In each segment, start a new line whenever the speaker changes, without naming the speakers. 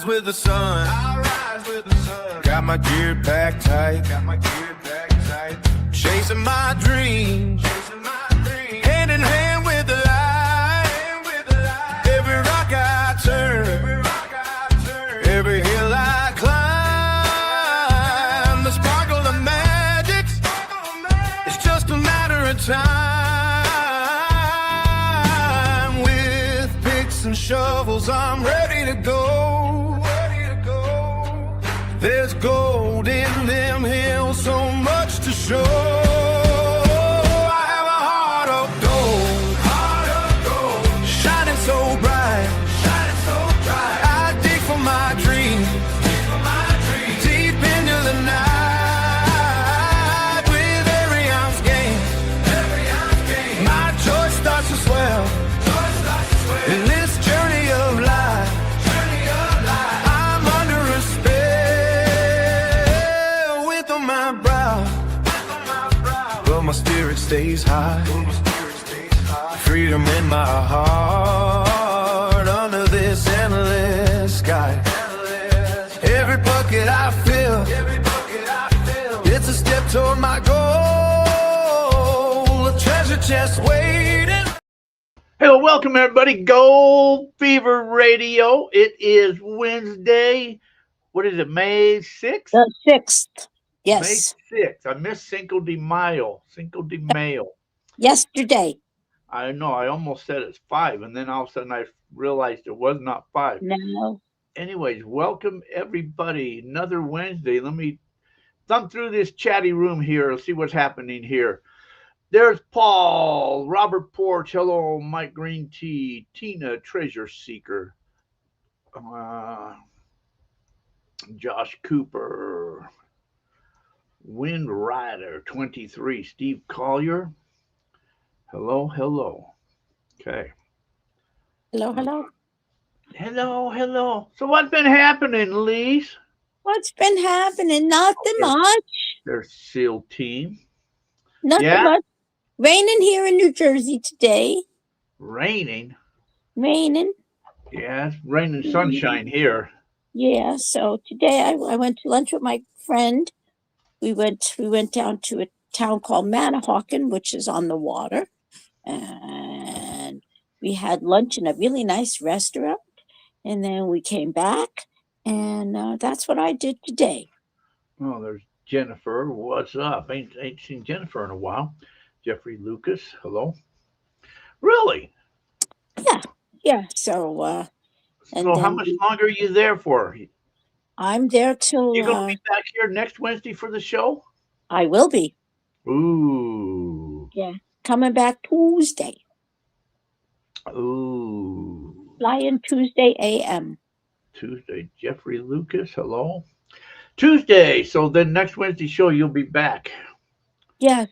With the sun, I rise with the sun. Got my gear packed tight, chasing my dreams, hand in hand with the light. Every rock I turn, every hill I climb, the sparkle of magic, it's just a matter of time. With picks and shovels, I'm ready to go. There's gold in them hills, so much to show. I have a heart of gold, shining so bright. I dig for my dreams, deep into the night. With every ounce gained, my joy starts to swell. In this journey of life, I'm under a spell. On my brow, but my spirit stays high. Freedom in my heart under this endless sky. Every bucket I fill, it's a step toward my goal. A treasure chest waiting.
Hello, welcome everybody. Gold Fever Radio. It is Wednesday. What is it? May 6th?
The 6th. Yes.
May 6th. I missed Cinco de Mayo.
Yesterday.
I know. I almost said it's 5, and then all of a sudden I realized it was not 5.
No.
Anyways, welcome everybody. Another Wednesday. Let me thumb through this chatty room here. Let's see what's happening here. There's Paul, Robert Porch. Hello, Mike Green Tea, Tina Treasure Seeker, Josh Cooper, Wind Rider 23, Steve Collier. Hello. Okay.
Hello.
So what's been happening, Lise?
What's been happening? Nothing much.
There's SEAL team.
Nothing much. Raining here in New Jersey today.
Raining?
Raining.
Yeah, it's rain and sunshine here.
Yeah, so today I went to lunch with my friend. We went down to a town called Manahawkin, which is on the water, and we had lunch in a really nice restaurant, and then we came back, and that's what I did today.
Oh, there's Jennifer. What's up? Ain't seen Jennifer in a while. Jeffrey Lucas. Hello. Really?
Yeah. So
how much longer are you there for?
I'm there till.
You're going to be back here next Wednesday for the show?
I will be.
Ooh.
Yeah, coming back Tuesday.
Ooh.
Flying Tuesday a.m.
Tuesday. Jeffrey Lucas, hello. Tuesday. So then next Wednesday show, you'll be back.
Yes.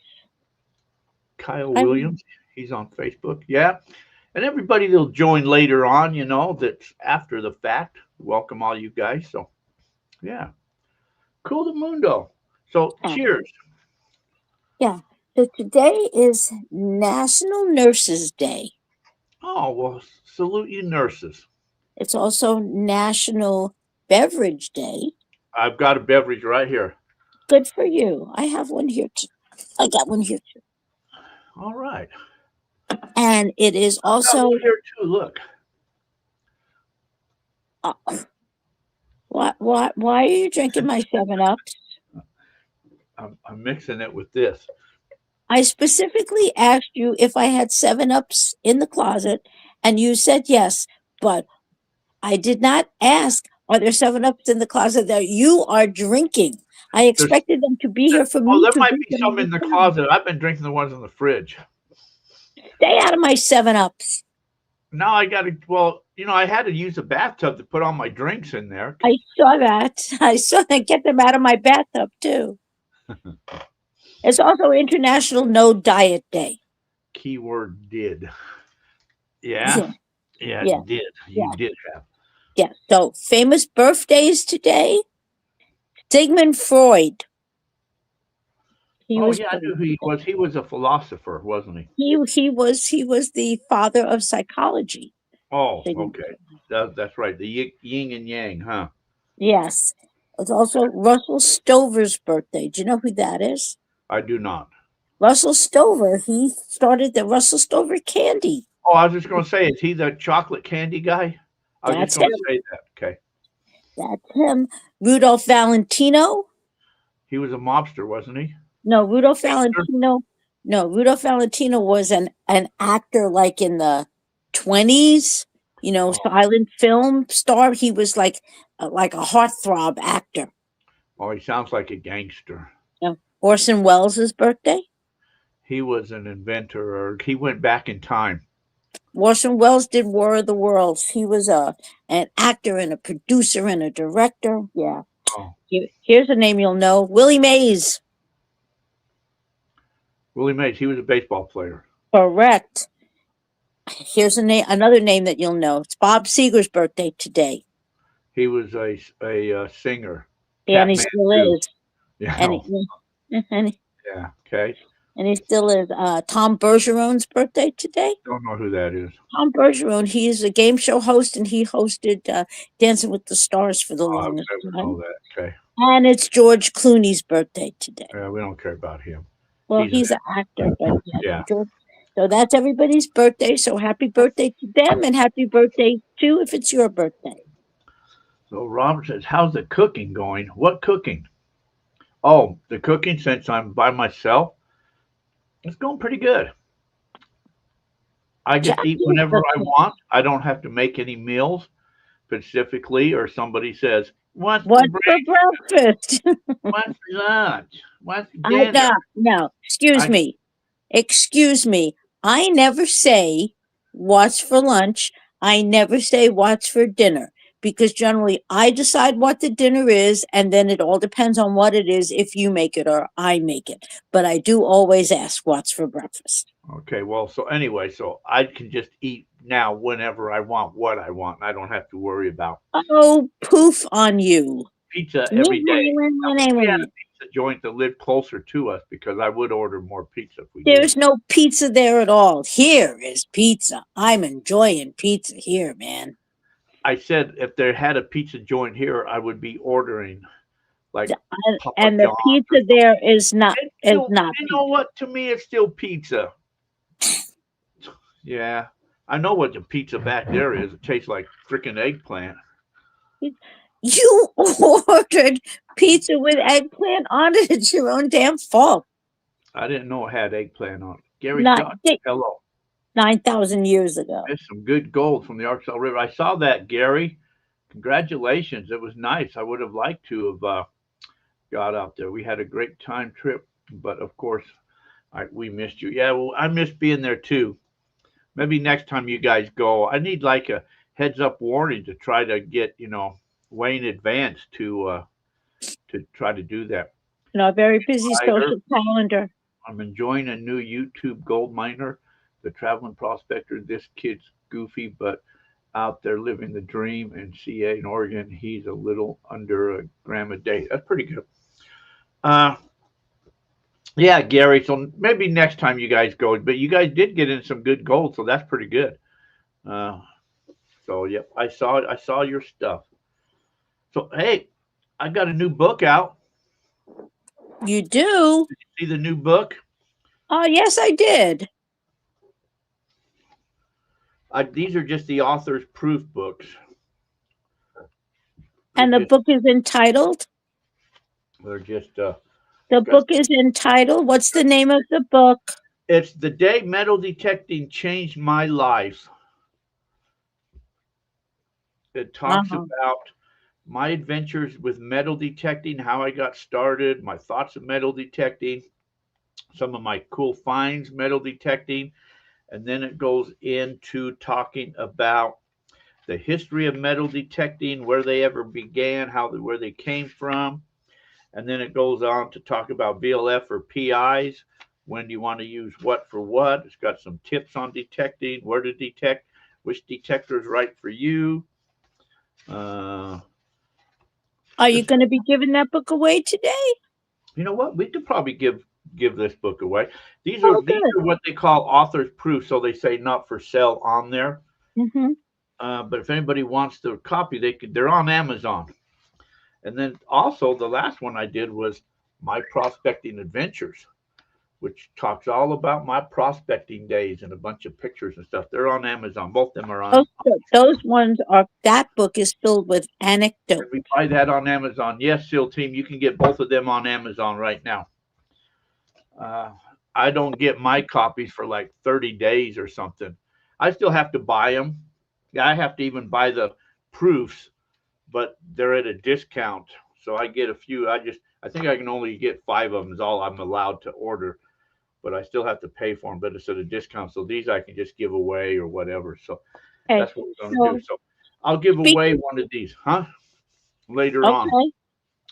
Kyle Williams, he's on Facebook. Yeah. And everybody that'll join later on, that's after the fact. Welcome all you guys. So, yeah. Cool the mundo. So, cheers.
Yeah. So today is National Nurses Day.
Oh, well, salute you nurses.
It's also National Beverage Day.
I've got a beverage right here.
Good for you. I have one here too. I got one here too.
All right.
And it is also
here too. Look.
Why are you drinking my 7-Ups?
I'm mixing it with this.
I specifically asked you if I had 7-Ups in the closet, and you said yes, but I did not ask, are there 7-Ups in the closet that you are drinking? I expected them to be here for me.
Well, there might be some in the closet. I've been drinking the ones in the fridge.
Stay out of my 7-Ups.
No, I got to, I had to use a bathtub to put all my drinks in there.
I saw that. I saw that. Get them out of my bathtub, too. It's also International No Diet Day.
Keyword did.
Yeah,
Yeah. Yeah,
yeah,
it did. You
yeah,
did have.
yeah. So famous birthdays today. Sigmund Freud. He
Oh
was
yeah, I
born
knew who he
today.
was. He was a philosopher, wasn't he?
He was the father of psychology.
Oh,
Sigmund
okay.
Freud.
That's right. The yin and yang, huh?
Yes. It's also Russell Stover's birthday. Do you know who that is?
I do not.
Russell Stover. He started the Russell Stover candy.
Oh, I was just going to say, is he the chocolate candy guy? I was just
That's
going
him.
to say that. Okay.
That's him. Rudolph Valentino.
He was a mobster, wasn't he?
No, Rudolph
Gangster?
Valentino. No, Rudolph Valentino was an actor like in the 20s,
Oh,
silent film star. He was like a heartthrob actor.
oh, he sounds like a gangster.
Orson Welles' birthday.
He was an inventor, or he went back in time.
Orson Welles did War of the Worlds. He was an actor and a producer and a director. Yeah.
Oh,
Here's a name you'll know. Willie Mays.
Willie Mays. He was a baseball player.
Correct. Here's another name that you'll know. It's Bob Seger's birthday today.
He was a singer,
And he
Catman
still
too.
is.
Yeah.
And
Oh,
and,
yeah. Okay.
and he still is. Tom Bergeron's birthday today.
Don't know who that is.
Tom Bergeron, he's a game show host and he hosted Dancing with the Stars for the
Oh, I would
longest
never know
time.
that. Okay.
And it's George Clooney's birthday today.
Yeah, we don't care about him.
Well,
He's an
he's an actor, but yeah,
yeah.
George. So that's everybody's birthday. So happy birthday to them and happy birthday too if it's your birthday.
So Robert says, "How's the cooking going? What cooking? Oh, the cooking since I'm by myself, it's going pretty good. I just eat
Jackie,
whenever I want. I don't have to make any meals specifically, or somebody says, "What's for
what's for
breakfast?
breakfast?
What's for lunch? What's for
I
dinner?"
no, no.
I
Excuse me. I never say what's for lunch. I never say what's for dinner because generally I decide what the dinner is, and then it all depends on what it is if you make it or I make it. But I do always ask what's for breakfast.
okay. Well, so anyway, so I can just eat now whenever I want what I want. I don't have to worry about
Oh, poof on you.
pizza every day. I wish we had a pizza joint that lived closer to us because I would order more pizza if we did.
There's no pizza there at all. Here is pizza. I'm enjoying pizza here, man.
I said if there had a pizza joint here, I would be ordering like Papa
And the
John.
pizza there is not
It's still, you know
pizza.
what? To me, it's still pizza. Yeah, I know what the pizza back there is. It tastes like freaking eggplant.
You ordered pizza with eggplant on it. It's your own damn fault.
I didn't know it had eggplant on it. Gary
Not
Dutch, hello.
9,000 years ago.
There's some good gold from the Arkansas River. I saw that, Gary. Congratulations. It was nice. I would have liked to have got out there. We had a great time trip, but of course, we missed you. Yeah, well, I missed being there too. Maybe next time you guys go, I need like a heads up warning to try to get way in advance to try to do that.
A very busy
Tiger,
social calendar.
I'm enjoying a new YouTube gold miner, the traveling prospector. This kid's goofy, but out there living the dream in CA in Oregon. He's a little under a gram a day. That's pretty good. Uh, yeah, Gary. So maybe next time you guys go, but you guys did get in some good gold, so that's pretty good. Uh, so yep, I saw your stuff. So hey, I got a new book out.
You do?
See the new book?
Oh, yes, I did.
These are just the author's proof books.
And the
Just,
book is entitled?
they're just
The book is entitled. What's the name of the book?
it's the day metal detecting changed my life. It talks
Uh-huh.
about my adventures with metal detecting, how I got started, my thoughts of metal detecting, some of my cool finds metal detecting, and then it goes into talking about the history of metal detecting, where they ever began, where they came from, And then it goes on to talk about VLF or PIs. When do you want to use what for what? It's got some tips on detecting, where to detect, which detector is right for you.
Are you going to be giving that book away today?
You know what? We could probably give this book away. These
Oh,
are what they call author's proof, so they say not for sale on there.
Mm-hmm.
But if anybody wants the copy, they're on Amazon. And then also the last one I did was My Prospecting Adventures, which talks all about my prospecting days and a bunch of pictures and stuff. They're on Amazon. Both of them are on.
Those ones are. That book is filled with anecdotes.
We buy that on Amazon. Yes, SEAL Team, you can get both of them on Amazon right now. I don't get my copies for like 30 days or something. I still have to buy them. Yeah, I have to even buy the proofs, but they're at a discount. So I get a few. I think I can only get 5 of them is all I'm allowed to order, but I still have to pay for them, but it's at a discount. So these I can just give away or whatever. So that's what we're going to do. So I'll give away one of these, later on.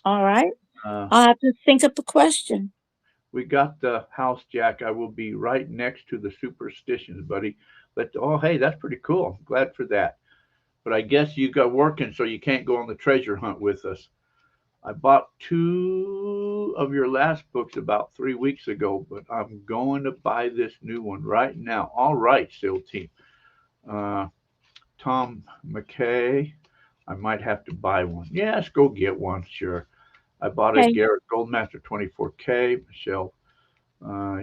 All right. I'll have to think up a question.
We got the house, Jack. I will be right next to the superstitions, buddy. But hey, that's pretty cool. I'm glad for that. But I guess you got working, so you can't go on the treasure hunt with us. I bought 2 of your last books about 3 weeks ago, but I'm going to buy this new one right now. All right, SEAL Team. Tom McKay, I might have to buy one. Yes, go get one, sure. I bought a Garrett Goldmaster 24K. Michelle,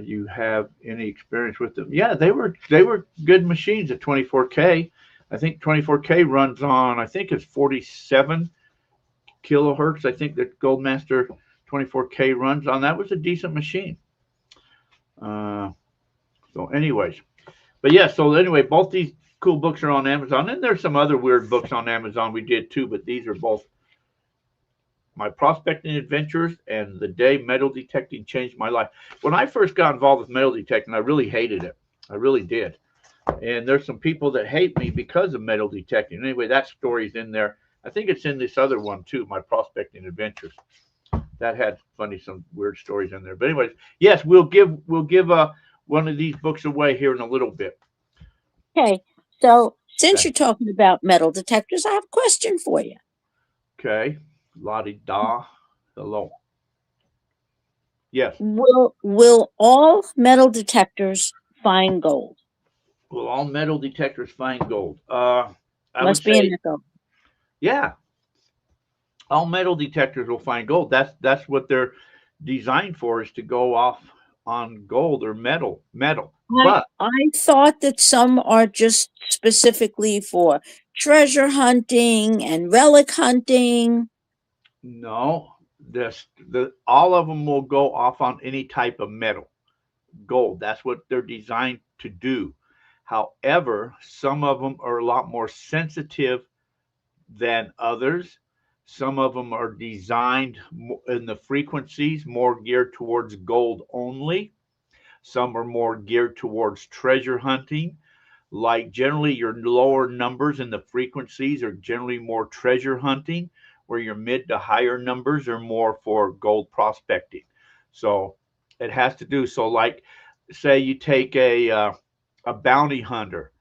you have any experience with them? Yeah, they were good machines at 24K. I think 24K runs on, I think it's 47 kilohertz. I think that Goldmaster 24K runs on. That was a decent machine. So anyways, but yeah, so anyway, both these cool books are on Amazon. And there's some other weird books on Amazon we did too, but these are both My Prospecting Adventures and The Day Metal Detecting Changed My Life. When I first got involved with metal detecting, I really hated it. I really did. And there's some people that hate me because of metal detecting. Anyway, that story's in there. I think it's in this other one too, My Prospecting Adventures. That had some weird stories in there. But anyways, yes, we'll give one of these books away here in a little bit.
Okay. So since you're talking about metal detectors, I have a question for you.
Okay. Lottie da. Hello. Yes.
Will all metal detectors find gold?
Will all metal detectors find gold? I
Must be in the gold.
Yeah. All metal detectors will find gold. That's what they're designed for, is to go off on gold or metal. But
I thought that some are just specifically for treasure hunting and relic hunting.
No, all of them will go off on any type of metal. Gold. That's what they're designed to do. However, some of them are a lot more sensitive than others. Some of them are designed in the frequencies more geared towards gold only. Some are more geared towards treasure hunting. Like generally, your lower numbers in the frequencies are generally more treasure hunting, where your mid to higher numbers are more for gold prospecting. So it has to do. So, like, say you take a bounty hunter,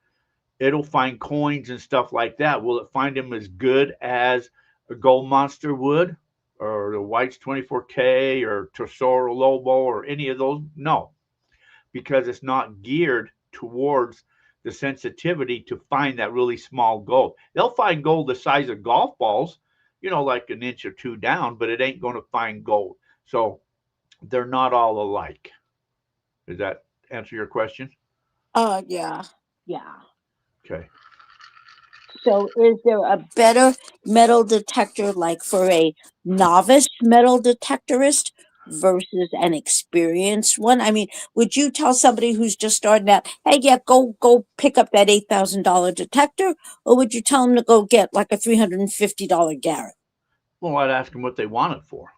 it'll find coins and stuff like that. Will it find them as good as a gold monster would, or the White's 24K, or Tesoro Lobo, or any of those? No, because it's not geared towards the sensitivity to find that really small gold. They'll find gold the size of golf balls, like an inch or two down, but it ain't going to find gold. So they're not all alike. Does that answer your question?
Yeah.
Okay.
So is there a better metal detector, like for a novice metal detectorist versus an experienced one? I mean, would you tell somebody who's just starting out, hey, yeah, go pick up that $8,000 detector, or would you tell them to go get like a $350 Garrett?
Well, I'd ask them what they want it for.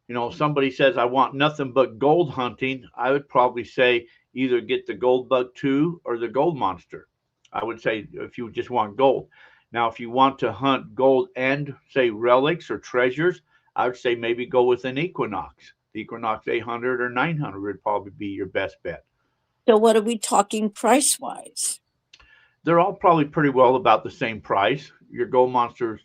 If somebody says, I want nothing but gold hunting, I would probably say either get the Gold Bug 2 or the Gold Monster. I would say if you just want gold. Now, if you want to hunt gold and, say, relics or treasures, I would say maybe go with an Equinox. The Equinox 800 or 900 would probably be your best bet.
So what are we talking price wise?
They're all probably pretty well about the same price. Your Gold Monster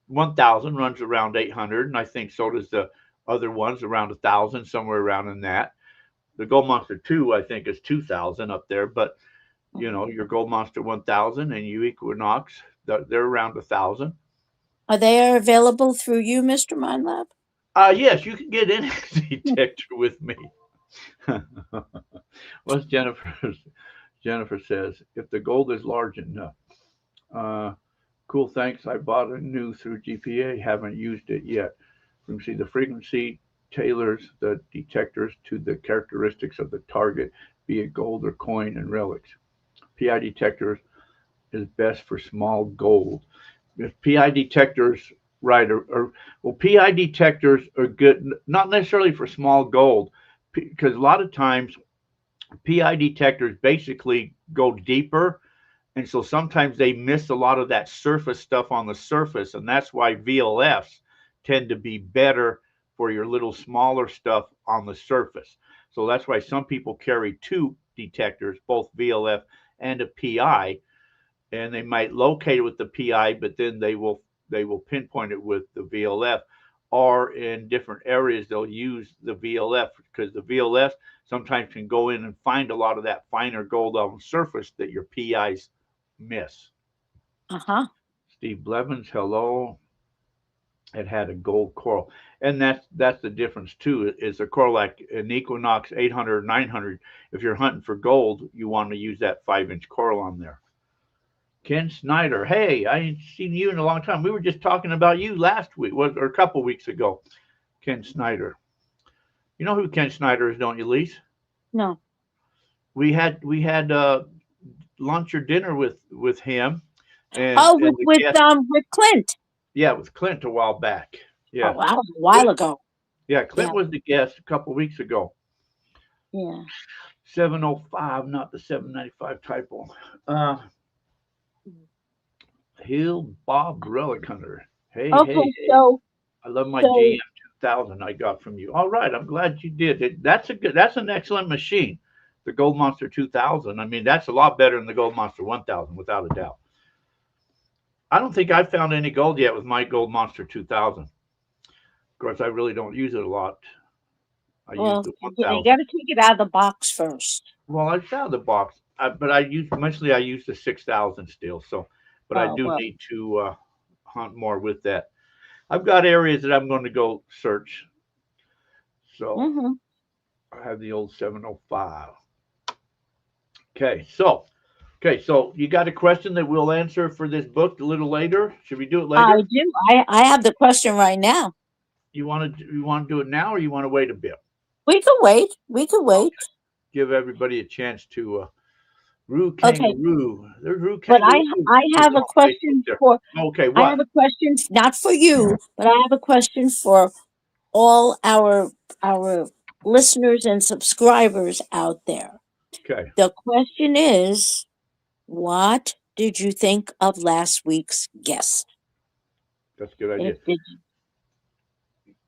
1000 runs around 800, and I think so does the other ones around 1,000, somewhere around in that. The Gold Monster 2, I think, is 2,000 up there, but your Gold Monster 1000 and you Equinox, they're around 1,000.
Are they available through you, Mr. Mindlab?
Yes, you can get any detector with me. What's Jennifer says, if the gold is large enough. Cool, thanks. I bought a new through GPA, haven't used it yet. You can see the frequency tailors the detectors to the characteristics of the target, be it gold or coin and relics. PI detectors is best for small gold. If PI detectors, right, well, PI detectors are good, not necessarily for small gold, because a lot of times PI detectors basically go deeper, and so sometimes they miss a lot of that surface stuff on the surface, and that's why VLFs tend to be better for your little smaller stuff on the surface. So that's why some people carry two detectors, both VLF and a PI, and they might locate it with the PI, but then they will pinpoint it with the VLF, or in different areas they'll use the VLF because the VLF sometimes can go in and find a lot of that finer gold on the surface that your PIs miss.
Uh-huh.
Steve Blevins, hello. It had a gold coral, and that's the difference too. Is a coral like an Equinox 800 or 900. If you're hunting for gold, you want to use that 5-inch coral on there. Ken Snyder, hey, I ain't seen you in a long time. We were just talking about you last week, or a couple weeks ago. Ken Snyder, you know who Ken Snyder is, don't you, Lise?
No.
We had lunch or dinner with him, and
Oh,
and the guest,
with Clint.
yeah, with Clint a while back.
Oh,
Yeah,
that was a while ago.
yeah,
Yeah.
Clint was the guest a couple weeks ago.
Yeah.
705, not the 795 typo. Uh, Hill Bob Relic Hunter. Hey,
Okay,
hey, hey.
so
I love my
so
GM 2000 I got from you. All right, I'm glad you did. That's an excellent machine. The Gold Monster 2000. I mean, that's a lot better than the Gold Monster 1000 without a doubt. I don't think I've found any gold yet with my Gold Monster 2000. Of course, I really don't use it a lot. I use the
you
1000.
got to take it out of the box first.
Well, I found the box, but I use mostly I use the 6000 still. So, but I
Oh,
do
well.
need to hunt more with that. I've got areas that I'm going to go search. So
Mm-hmm.
I have the old 705. Okay, so you got a question that we'll answer for this book a little later. Should we do it
I
later?
do. I have the question right now.
You want to do it now, or you want to wait a bit?
We could wait. We could wait.
Give everybody a chance to Roo
Okay,
Kangaroo. There's Roo
but
Kangaroo.
I
He's
have a
on Facebook
question
there.
for
Okay,
I have
what?
a question not for you, but I have a question for all our listeners and subscribers out there.
Okay,
The question is, what did you think of last week's guest?
that's a good idea.
Did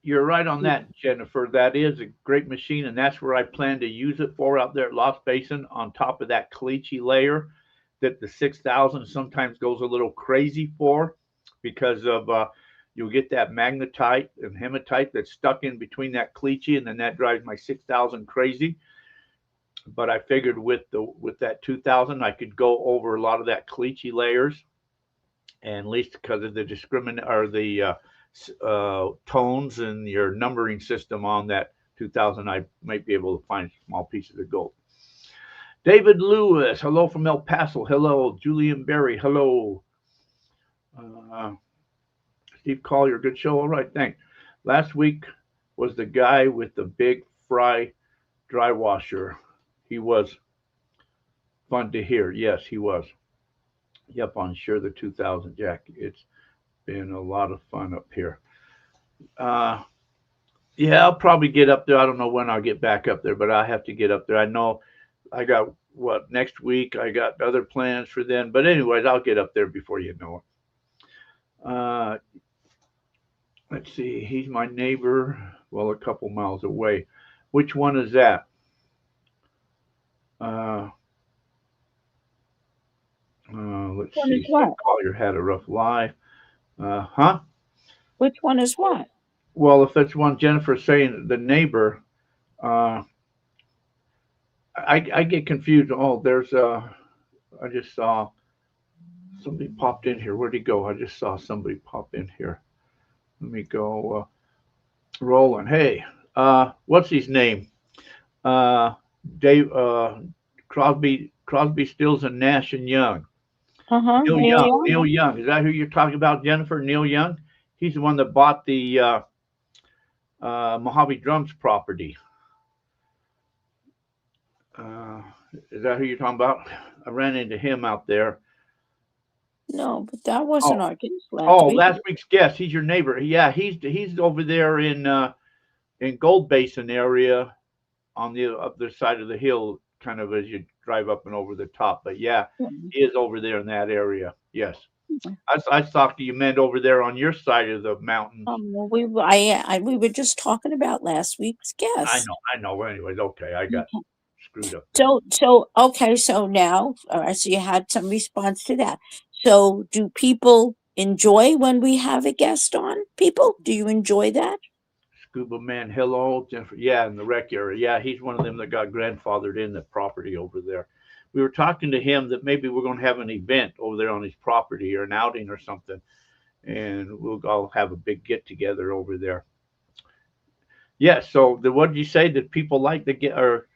You're right on
you,
that, Jennifer. That is a great machine, and that's where I plan to use it for out there at Lost Basin on top of that caliche layer that the 6000 sometimes goes a little crazy for because of you'll get that magnetite and hematite that's stuck in between that caliche, and then that drives my 6000 crazy. But I figured with that 2000, I could go over a lot of that caliche layers, and at least because of the discriminate or the tones and your numbering system on that 2000, I might be able to find small pieces of gold. David Lewis, hello from El Paso. Hello, Julian Berry. Hello, uh, Steve Collier. Good show. All right, thanks. Last week was the guy with the big fry dry washer. He was fun to hear. Yes, he was. Yep, I'm sure the 2000 Jack. It's been a lot of fun up here. Uh, yeah, I'll probably get up there. I don't know when I'll get back up there, but I have to get up there. I know I got what next week. I got other plans for then, but anyways, I'll get up there before you know it. Let's see. He's my neighbor. Well, a couple miles away. Which one is that? Uh, let's
Which one is
see. Said
what?
Collier had a rough life. Huh?
Which one is what?
Well, if that's one Jennifer's saying, the neighbor, uh, I get confused. Oh, there's I just saw somebody popped in here. Where'd he go? I just saw somebody pop in here. Let me go. Roland. Hey, what's his name? Uh, Dave. Crosby, Stills, and Nash and Young.
Uh-huh.
Neil
Neil
Young.
Young?
Neil Young. Is that who you're talking about, Jennifer? Neil Young. He's the one that bought the Mojave Drums property. Uh, is that who you're talking about? I ran into him out there.
No, but that wasn't
Oh,
our guest last
oh,
week.
last week's guest. He's your neighbor. Yeah, he's over there in Gold Basin area on the other side of the hill, kind of as you drive up and over the top. But yeah,
Mhm.
he is over there in that area. Yes, I thought you meant over there on your side of the mountains.
Well, we were just talking about last week's guest.
I know. Anyways, okay, I got
Okay.
screwed up there.
Okay, so now, all right, so you had some response to that. So do people enjoy when we have a guest on? People, do you enjoy that?
Scuba Man, hello, Jennifer. Yeah, in the rec area. Yeah, he's one of them that got grandfathered in the property over there. We were talking to him that maybe we're going to have an event over there on his property or an outing or something, and we'll all have a big get together over there. Yeah. So, what did you say? That people like to get? Or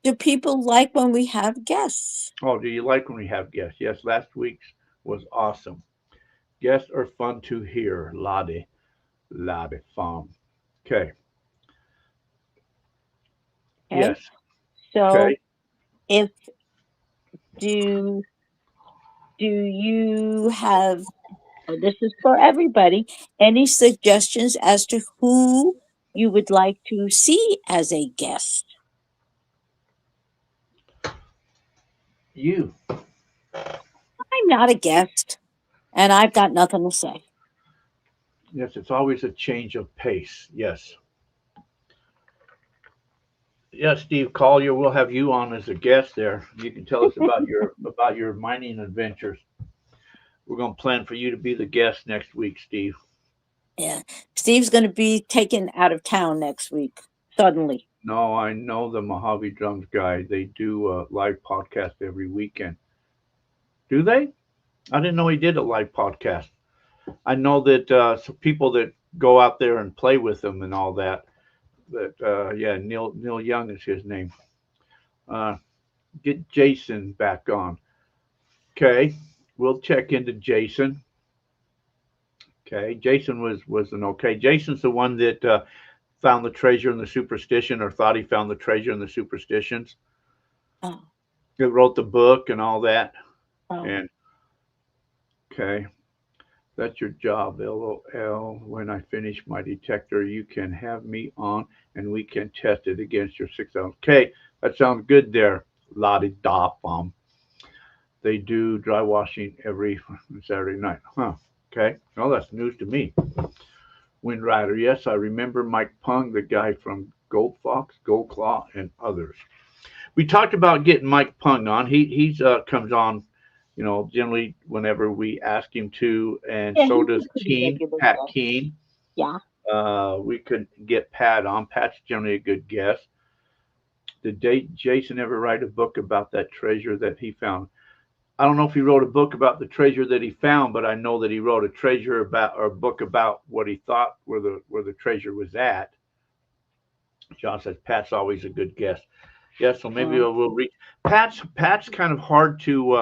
Do people like when we have guests?
oh, do you like when we have guests? Yes, last week's was awesome. Guests are fun to hear. Lade fun. Okay.
Okay,
Yes.
so
Okay.
if do do you have, this is for everybody, any suggestions as to who you would like to see as a guest?
You.
I'm not a guest, and I've got nothing to say.
Yes, it's always a change of pace. Yes. Yes, Steve Collier, we'll have you on as a guest there. You can tell us about your mining adventures. We're going to plan for you to be the guest next week, Steve.
Yeah, Steve's going to be taken out of town next week suddenly.
No, I know the Mojave Drums guy. They do a live podcast every weekend. Do they? I didn't know he did a live podcast. I know that some people that go out there and play with them and all that. That yeah, Neil Young is his name. Uh, get Jason back on. Okay, we'll check into Jason. Okay, Jason was an okay. Jason's the one that found the treasure in the superstition, or thought he found the treasure in the superstitions.
Oh,
He wrote the book and all that.
oh.
And okay, that's your job. LOL. When I finish my detector, you can have me on, and we can test it against your 6 ounce. Okay, that sounds good there. Lottie da bomb. They do dry washing every Saturday night. Huh. Okay. Well, that's news to me. Wind Rider. Yes, I remember Mike Pung, the guy from Gold Fox, Gold Claw, and others. We talked about getting Mike Pung on. He's comes on, generally whenever we ask him to, and
Yeah,
so
he's
does
a pretty regular
Pat
guest.
Keen.
Yeah.
We could get Pat on. Pat's generally a good guest. Did Jason ever write a book about that treasure that he found? I don't know if he wrote a book about the treasure that he found, but I know that he wrote a treasure about, or a book about what he thought where the treasure was at. John says Pat's always a good guest. Yeah, so maybe
Uh,
we'll reach Pat's kind of hard to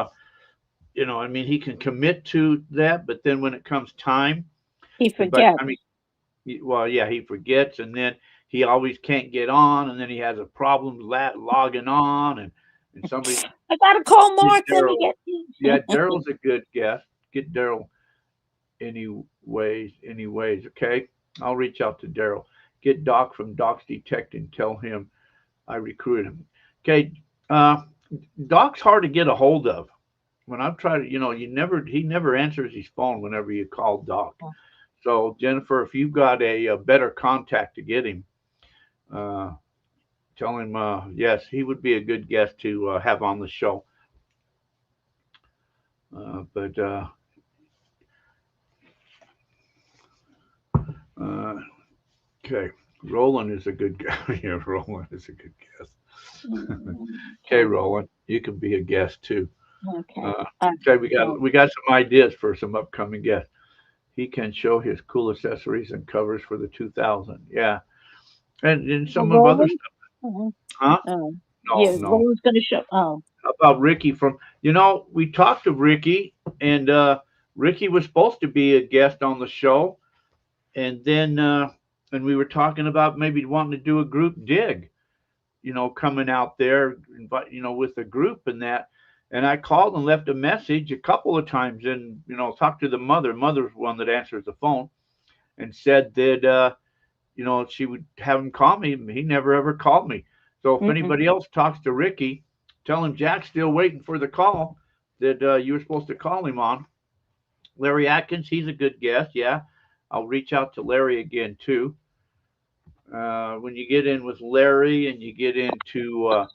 I mean he can commit to that, but then when it comes time,
he
but
forgets.
I mean well yeah, he forgets, and then he always can't get on, and then he has a problem logging on, and somebody
I gotta call
get
Mark. Let me
Daryl.
get.
Yeah, Daryl's a good guest. Get Daryl anyways. Okay, I'll reach out to Daryl. Get Doc from Doc's Detecting. Tell him I recruited him. Okay, uh, Doc's hard to get a hold of. When I've tried to, he never answers his phone whenever you call Doc. So Jennifer, if you've got a better contact to get him, uh, tell him yes, he would be a good guest to have on the show. But uh, okay, Roland is a good guy. Yeah, Roland is a good guest. Okay, Roland, you can be a guest too.
Okay.
Uh, okay, we got some ideas for some upcoming guests. He can show his cool accessories and covers for the 2000. Yeah, and some of other
Roland?
stuff.
Mhm.
Huh?
Oh,
No,
yeah,
no.
Roland's going to show. Oh,
How about Ricky from? We talked to Ricky, and Ricky was supposed to be a guest on the show, and then and we were talking about maybe wanting to do a group dig. Coming out there, invite, with the group and that. And I called and left a message a couple of times and, talked to the mother. Mother's one that answers the phone and said that, she would have him call me. He never ever called me. So if
mm-mm.
anybody else talks to Ricky, tell him Jack's still waiting for the call that you were supposed to call him on. Larry Atkins, he's a good guest. Yeah. I'll reach out to Larry again too. When you get in with Larry and you get into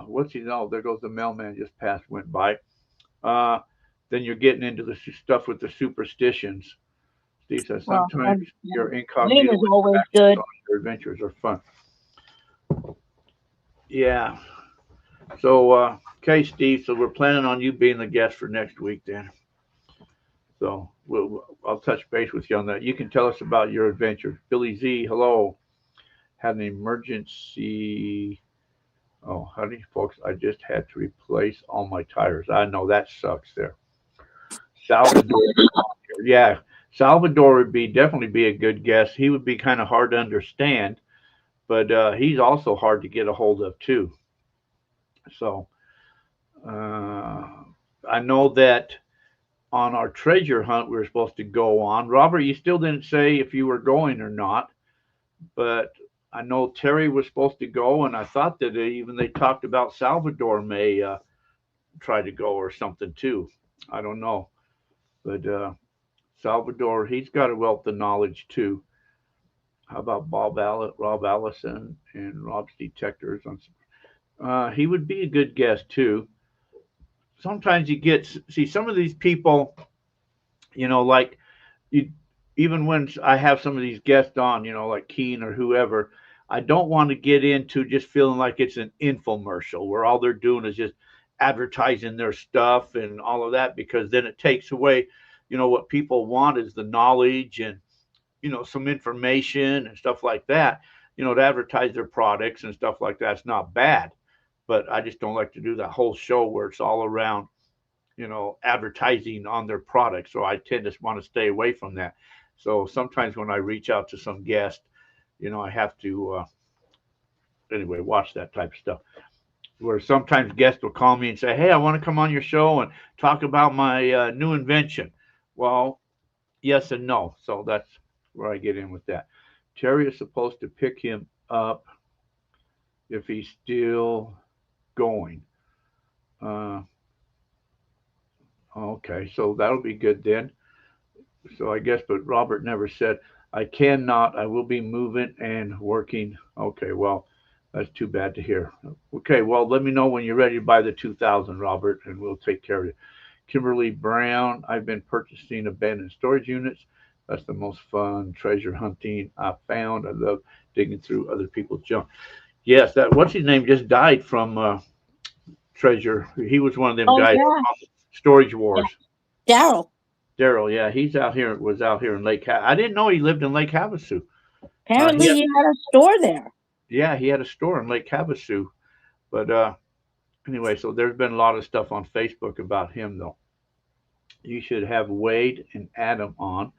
what's he know? There goes the mailman just passed went by. Uh, then you're getting into the stuff with the superstitions. Steve says
Well,
sometimes
yeah.
your
Wayne
incognito
is always
interactions
good.
on your adventures are fun. Yeah. So okay, Steve. So we're planning on you being the guest for next week then. So I'll touch base with you on that. You can tell us about your adventures. Billy Z, hello. Had an emergency. Oh, honey, folks, I just had to replace all my tires. I know that sucks there. Salvador, yeah, Salvador would be definitely be a good guess. He would be kind of hard to understand, but he's also hard to get a hold of too. So uh, I know that on our treasure hunt we were supposed to go on. Robert, you still didn't say if you were going or not, but I know Terry was supposed to go, and I thought that even they talked about Salvador may try to go or something too. I don't know, but Salvador, he's got a wealth of knowledge too. How about Rob Allison and Rob's detectors on? He would be a good guest too. Sometimes you get see some of these people, like you. Even when I have some of these guests on, like Keen or whoever, I don't want to get into just feeling like it's an infomercial where all they're doing is just advertising their stuff and all of that because then it takes away, what people want is the knowledge and some information and stuff like that, to advertise their products and stuff like that's not bad. But I just don't like to do that whole show where it's all around, advertising on their products. So I tend to want to stay away from that. So sometimes when I reach out to some guest, I have to anyway watch that type of stuff. Where sometimes guests will call me and say, "Hey, I want to come on your show and talk about my new invention." Well, yes and no. So that's where I get in with that. Terry is supposed to pick him up if he's still going. Uh, okay, so that'll be good then. So I guess, but Robert never said I cannot. I will be moving and working. Okay, well, that's too bad to hear. Okay, well, let me know when you're ready to buy the 2000, Robert, and we'll take care of you. Kimberly Brown, I've been purchasing abandoned storage units. That's the most fun treasure hunting I found. I love digging through other people's junk. Yes, that what's his name just died from treasure. He was one of them
Oh,
guys
yeah.
from Storage
Yeah.
Wars.
Daryl.
Daryl, yeah, he's out here. Was out here in Lake. I didn't know he lived in Lake Havasu.
Apparently, he had a store there.
Yeah, he had a store in Lake Havasu. But anyway, so there's been a lot of stuff on Facebook about him, though. You should have Wade and Adam on.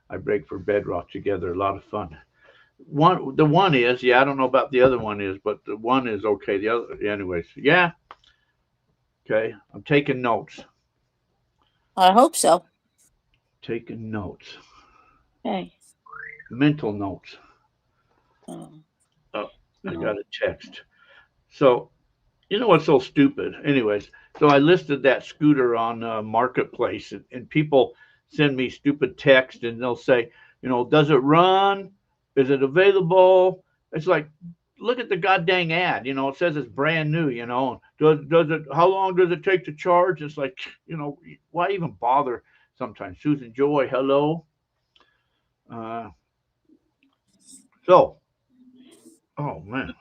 I break for bedrock together. A lot of fun. The one is, yeah, I don't know about the other one is, but the one is okay. The other, anyways, yeah, okay. I'm taking notes.
I hope so.
Taking notes.
Okay.
Mental notes.
Um,
Oh, I
no.
got a text. So you know what's so stupid? Anyways, so I listed that scooter on Marketplace, and people send me stupid text, and they'll say, does it run? Is it available? It's like, look at the goddamn ad. It says it's brand new. Does it? How long does it take to charge? It's like, why even bother? Sometimes. Susan Joy, hello. Uh, so, oh man.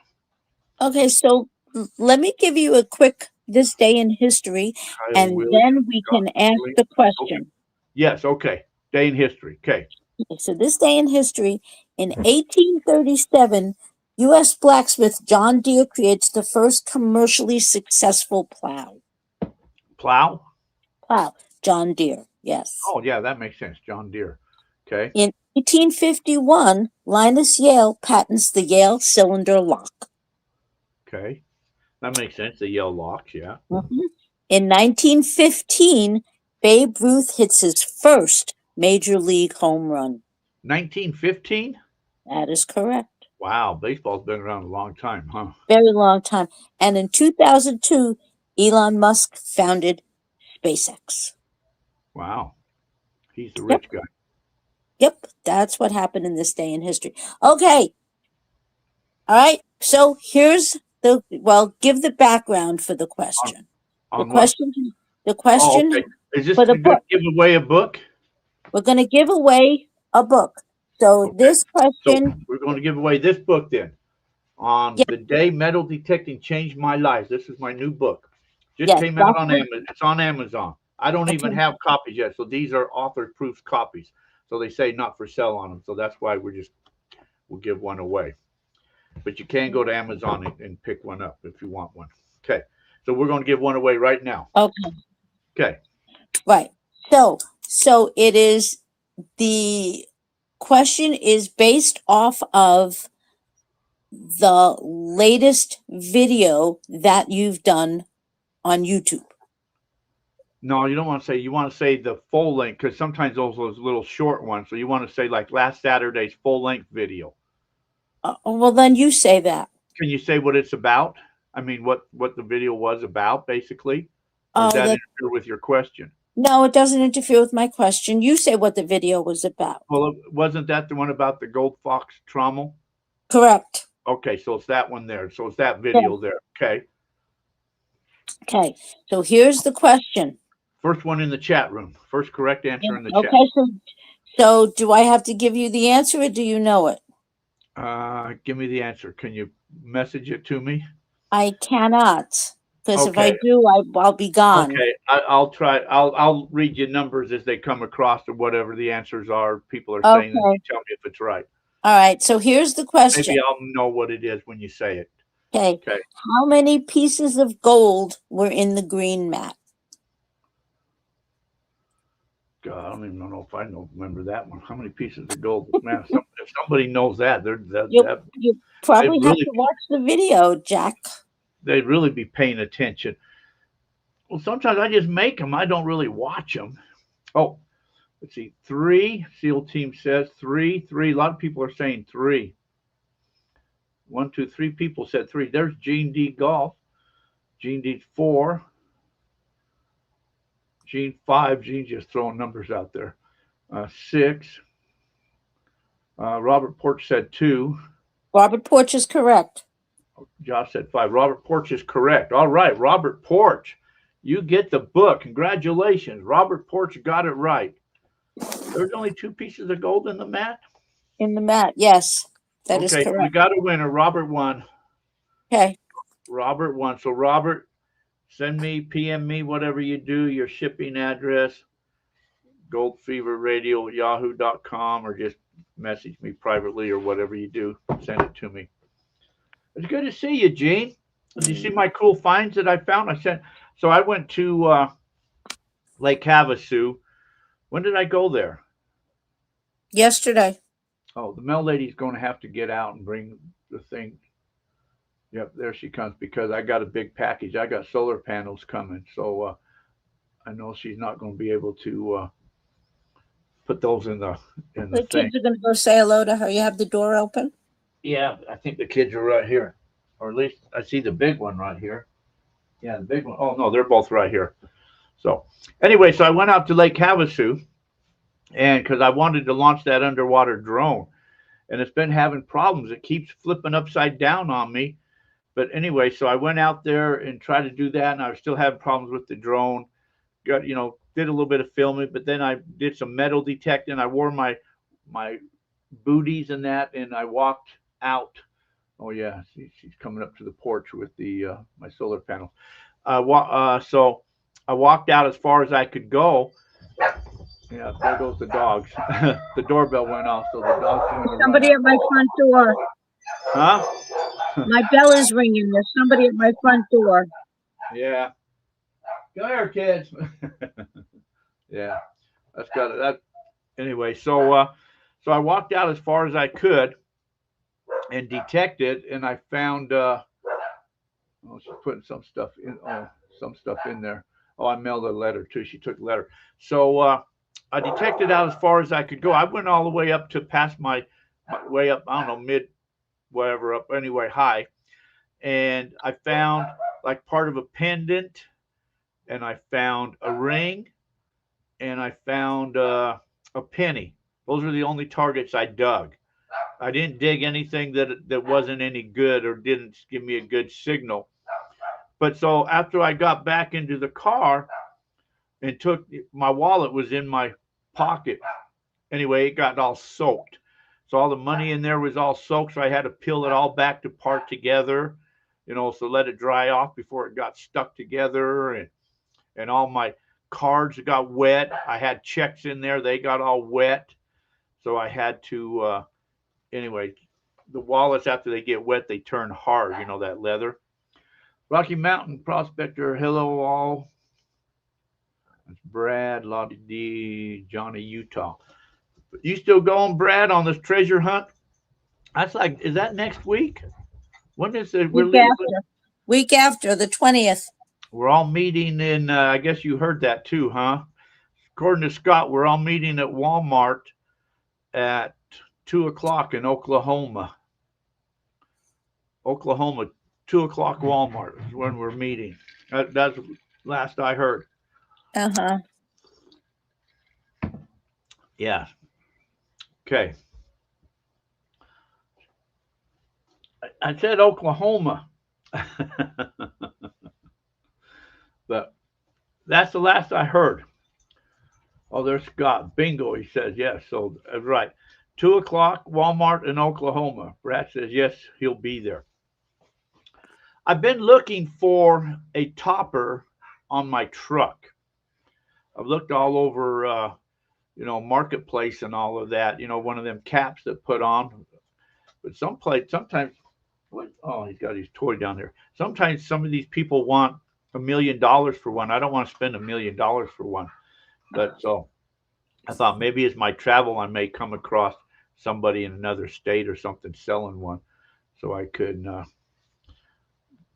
Okay, so let me give you a quick this day in history, and then we can ask the question.
Okay. Yes, okay. Day in history. Okay.
So this day in history, in 1837, U.S. blacksmith John Deere creates the first commercially successful plow.
Plow?
Plow. John Deere, yes.
Oh, yeah, that makes sense. John Deere. Okay.
In 1851, Linus Yale patents the Yale cylinder lock.
Okay. That makes sense. The Yale locks, yeah.
Mm-hmm. In 1915, Babe Ruth hits his first major league home run.
1915?
That is correct.
Wow, baseball's been around a long time, huh?
Very long time. And in 2002, Elon Musk founded SpaceX.
Wow. He's the rich guy.
Yep, that's what happened in this day in history. Okay. All right. So here's give the background for the question.
On
the question.
Oh, okay. Is this going to give away a book?
We're going to give away a book. So this question.
So we're going to give away this book then. On the day metal detecting changed my life. This is my new book. Just came out on Amazon. It's on Amazon. I don't even have copies yet. So these are author-proof copies. So they say not for sale on them. So that's why we'll give one away. But you can go to Amazon and pick one up if you want one. Okay. So we're going to give one away right now.
Okay.
Okay.
Right. So it is, the question is based off of the latest video that you've done on YouTube.
No, you don't want to say, you want to say the full length, because sometimes those little short ones. So you want to say like last Saturday's full length video.
Well, then you say that.
Can you say what it's about? I mean, what the video was about, basically? Or does that interfere with your question?
No, it doesn't interfere with my question. You say what the video was about.
Well, wasn't that the one about the gold fox trommel?
Correct.
Okay, so it's that one there. So it's that video there. Okay.
Okay, so here's the question.
First one in the chat room. First correct answer in the chat.
Okay, so do I have to give you the answer, or do you know it?
Give me the answer. Can you message it to me?
I cannot, because if I do, I'll be gone.
Okay, I'll try. I'll read you numbers as they come across, or whatever the answers are. People are saying, and you tell me if it's right.
All right. So here's the question.
Maybe I'll know what it is when you say it.
Okay. How many pieces of gold were in the green mat?
God, I don't even know if I remember that one. How many pieces of gold? Man, if somebody knows that,
you probably have to watch the video, Jack.
They'd really be paying attention. Well, sometimes I just make them. I don't really watch them. Oh, let's see. 3. SEAL team says 3. A lot of people are saying 3. 1, 2, 3 people said 3. There's Gene D. Golf. Gene D. 4. Gene 5. Gene's just throwing numbers out there. 6. Robert Porch said 2.
Robert Porch is correct.
Josh said 5. Robert Porch is correct. All right, Robert Porch, you get the book. Congratulations. Robert Porch got it right. There's only 2 pieces of gold in the mat?
In the mat, yes. That is correct.
We got a winner. Robert won. Okay. Robert won. So, Robert, send me, PM me, whatever you do, your shipping address, goldfeverradio@yahoo.com, or just message me privately or whatever you do. Send it to me. It's good to see you, Gene. Did you see my cool finds that I found? So I went to Lake Havasu. When did I go there?
Yesterday.
Oh, the mail lady's going to have to get out and bring the thing. Yep, there she comes, because I got a big package. I got solar panels coming, so I know she's not going to be able to put those in the thing.
The kids are going to go say hello to her. You have the door open?
Yeah, I think the kids are right here, or at least I see the big one right here. Yeah, the big one. Oh no, they're both right here. So anyway, so I went out to Lake Havasu, and because I wanted to launch that underwater drone, and it's been having problems. It keeps flipping upside down on me. But anyway, so I went out there and tried to do that, and I was still having problems with the drone. Got did a little bit of filming, but then I did some metal detecting. I wore my booties and that, and I walked out. Oh yeah, she's coming up to the porch with the my solar panel. So I walked out as far as I could go. Yeah, there goes the dogs. The doorbell went off, so the dogs are going to run
Somebody
out.
at my front door.
Huh?
My bell is ringing. There's somebody at my front door.
Yeah. Come here, kids. Yeah, that's got it. That anyway. So I walked out as far as I could and detected, and I found. Oh, she's putting some stuff in. Oh, some stuff in there. Oh, I mailed a letter too. She took the letter. So I detected out as far as I could go. I went all the way up to past my way up. I don't know, mid, whatever, up anyway, high, and I found like part of a pendant, and I found a ring, and I found a penny. Those are the only targets I dug. I didn't dig anything that wasn't any good or didn't give me a good signal. But so after I got back into the car and took my wallet was in my pocket. Anyway, it got all soaked. So all the money in there was all soaked. So I had to peel it all back to part together, so let it dry off before it got stuck together. And all my cards got wet. I had checks in there. They got all wet. So I had to, anyway, the wallets, after they get wet, they turn hard, that leather. Rocky Mountain Prospector, hello all. That's Brad, Lottie D, Johnny, Utah. You still going, Brad, on this treasure hunt? That's like, is that next week? When is it? We're
Week
leaving.
after.
Week after the 20th.
We're all meeting in, I guess you heard that too, huh? According to Scott, we're all meeting at Walmart at 2 o'clock in Oklahoma. 2 o'clock Walmart is when we're meeting. That's last I heard.
Uh-huh.
Yeah. Okay. I said Oklahoma. But that's the last I heard. Oh, there's Scott. Bingo, he says. Yes. So, right. 2 o'clock, Walmart in Oklahoma. Brad says, yes, he'll be there. I've been looking for a topper on my truck. I've looked all over, Marketplace and all of that, one of them caps that put on. But sometimes, what? Oh, he's got his toy down there. Sometimes some of these people want $1 million for one. I don't want to spend $1 million for one. But so I thought maybe as my travel, I may come across somebody in another state or something selling one, so I could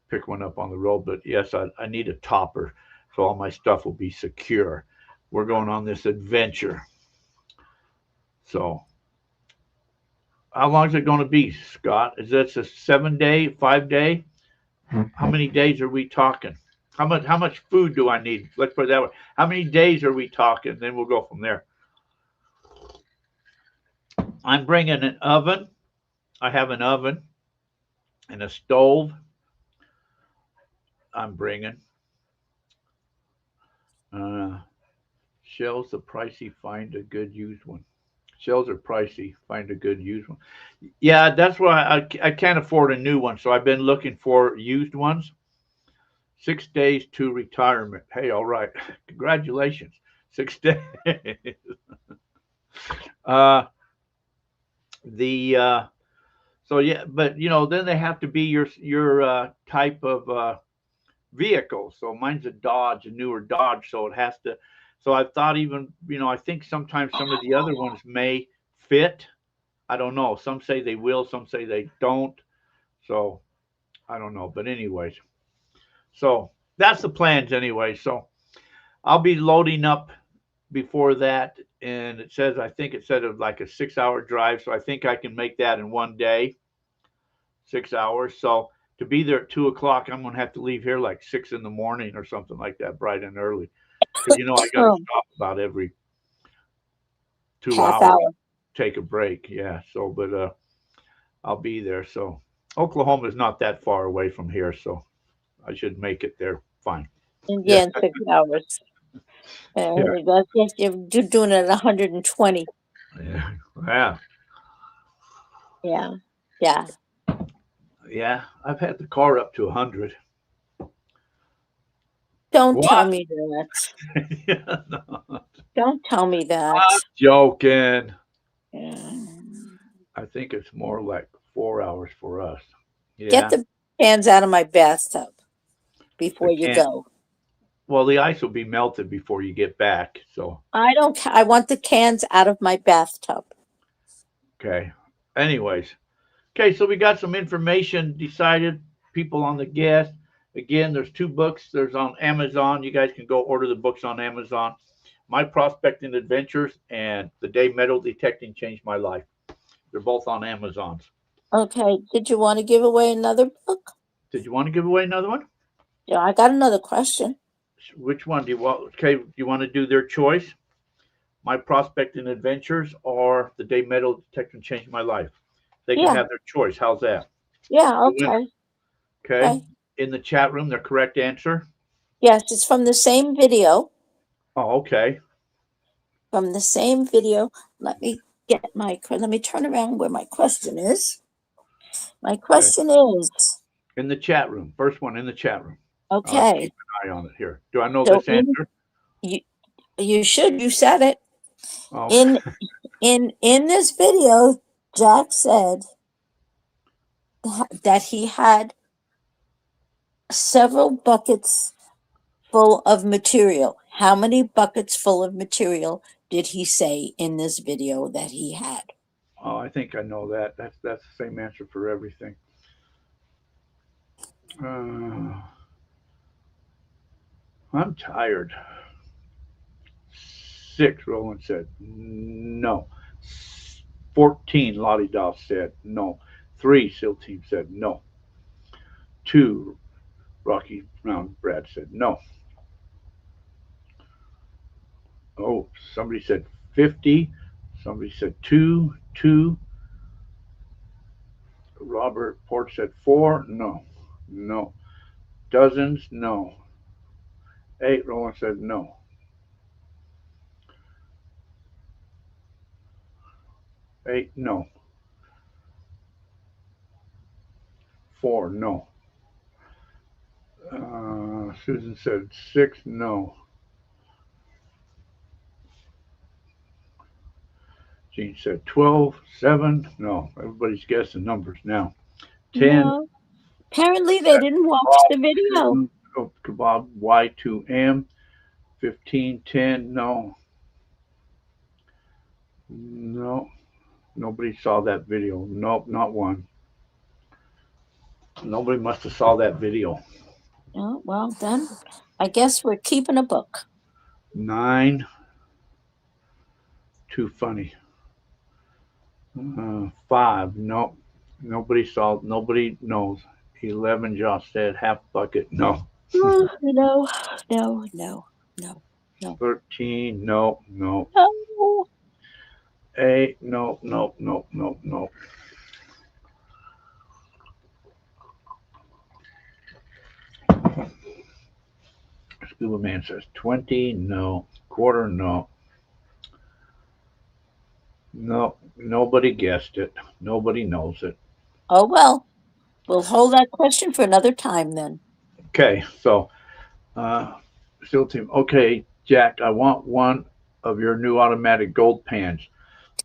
pick one up on the road. But yes, I need a topper, so all my stuff will be secure. We're going on this adventure. So how long is it going to be, Scott? Is this a 7-day, 5-day? How many days are we talking? How much food do I need? Let's put it that way. How many days are we talking? Then we'll go from there. I'm bringing an oven. I have an oven and a stove. I'm bringing. Shells are pricey. Find a good used one. Shells are pricey. Find a good used one. Yeah, that's why I can't afford a new one. So I've been looking for used ones. 6 days to retirement. Hey, all right. Congratulations. 6 days. So yeah, but then they have to be your type of vehicle. So mine's a Dodge, a newer Dodge, so it has to. So I thought even I think sometimes some of the other ones may fit. I don't know. Some say they will, some say they don't. So I don't know. But anyways. So that's the plans anyway. So I'll be loading up before that. And I think it said of like a 6-hour drive. So I think I can make that in one day, 6 hours. So to be there at 2 o'clock, I'm going to have to leave here like 6 in the morning or something like that, bright and early. Because, I got to stop about every 2
half
hours,
hour.
take a break. Yeah. So, but I'll be there. So Oklahoma is not that far away from here, so I should make it there fine. Yeah.
Indian 6 hours.
Yeah.
That's just you're doing it at 120.
Yeah. Yeah.
Yeah. Yeah.
Yeah. I've had the car up to 100.
Don't tell
What?
me that.
Yeah, no.
Don't tell me that.
I'm joking.
Yeah.
I think it's more like 4 hours for us.
Get
Yeah.
the cans out of my bathtub
The
before you
can
go.
Well, the ice will be melted before you get back. So,
I don't. I want the cans out of my bathtub.
okay. Anyways, okay. So we got some information decided. People on the guest. Again, there's 2 books. There's on Amazon. You guys can go order the books on Amazon. My Prospecting Adventures and The Day Metal Detecting Changed My Life. They're both on Amazon.
Okay. Did you want to give away another book?
Did you want to give away another one?
Yeah, I got another question.
Which one do you want? Okay, do you want to do their choice? My Prospecting Adventures or The Day Metal Detecting Changed My Life? They can
Yeah.
have their choice. How's that?
Yeah.
The winner.
Okay.
Okay.
Okay.
In the chat room, their correct answer.
Yes, it's from the same video.
Oh, okay.
From the same video. Let me let me turn around where my question is. My question is,
In the chat room. First one in the chat room. I'll have to
okay,
keep an eye on it here. Do I know
so
this answer?
you should, you said it.
Oh,
In this video, Jack said that he had several buckets full of material. How many buckets full of material did he say in this video that he had?
oh, I think I know that. That's the same answer for everything. I'm tired. 6, Roland said. No. 14, Lottie Doll said. No. 3, Seal Team said. No. 2, Rocky Brown Brad said. No. Oh, somebody said 50. Somebody said 2. 2. Robert Port said 4. No. No. Dozens. No. 8, Roland said no. 8, no. 4, no. Susan said 6, no. Gene said 12, 7, no. Everybody's guessing numbers now. 10,
No. Apparently, they didn't watch the video.
Kebab Y2M. 15, 10, no. No. Nobody saw that video. Nope, not one. Nobody must have saw that video.
Oh, well, then I guess we're keeping a book.
9, too funny. 5, nope. Nobody saw, nobody knows. 11, Josh said half bucket, no.
Oh, no, no, no, no, no.
13, no, no.
No.
8, no, no, no, no, no. Scuba Man says 20, no. Quarter, no. No, nobody guessed it. Nobody knows it.
Oh, well, we'll hold that question for another time then.
Okay, so Steel Team. Okay, Jack, I want one of your new automatic gold pans.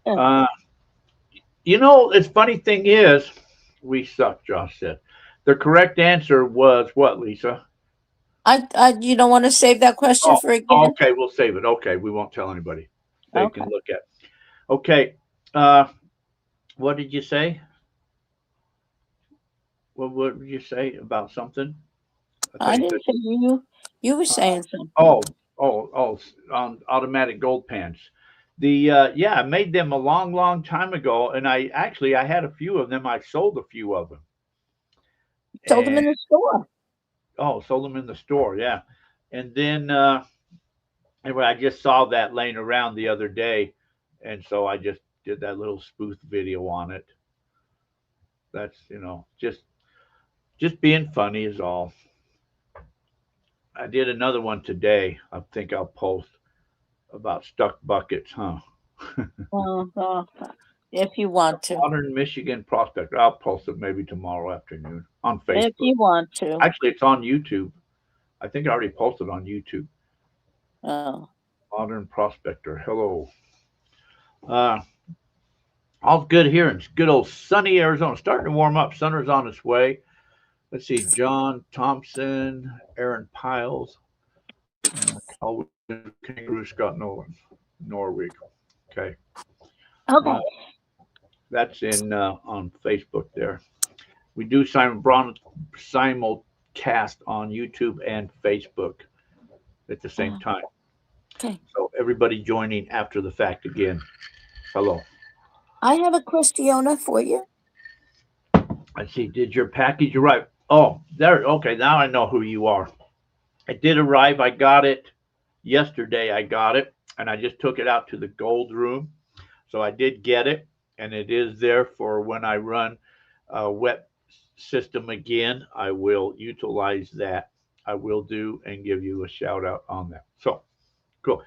Uh, it's funny thing is, we suck, Josh said. The correct answer was what, Lisa?
You don't want to save that question for again?
Okay, we'll save it. Okay, we won't tell anybody. They
Okay.
can look at. Okay, what did you say? What did you say about something?
I didn't say you. You were saying something.
Oh, on automatic gold pans. I made them a long, long time ago, and I had a few of them. I sold a few of them.
Sold them in the store.
Oh, sold them in the store, yeah. And then anyway, I just saw that laying around the other day, And so I just did that little spoof video on it. That's, just being funny is all. I did another one today. I think I'll post about stuck buckets, huh?
Uh, if you want to.
Modern Michigan prospector. I'll post it maybe tomorrow afternoon on
If
Facebook.
you want to.
Actually, it's on YouTube. I think I already posted on YouTube.
Oh.
Modern prospector. Hello. Uh, all good here in good old sunny Arizona. Starting to warm up. Summer's on its way. Let's see. John Thompson, Aaron Piles, Calvin Kangaroo, Scott Nolan, Norwich. Okay.
Okay.
That's in on Facebook there. We do simulcast on YouTube and Facebook at the same time.
Okay.
So everybody joining after the fact again. Hello.
I have a Christiana for you.
I see. Did your package arrive? Oh, there. Okay, now I know who you are. It did arrive. I got it yesterday. I got it, and I just took it out to the gold room. So I did get it, and it is there for when I run a wet system again. I will utilize that. I will do and give you a shout out on that. So cool.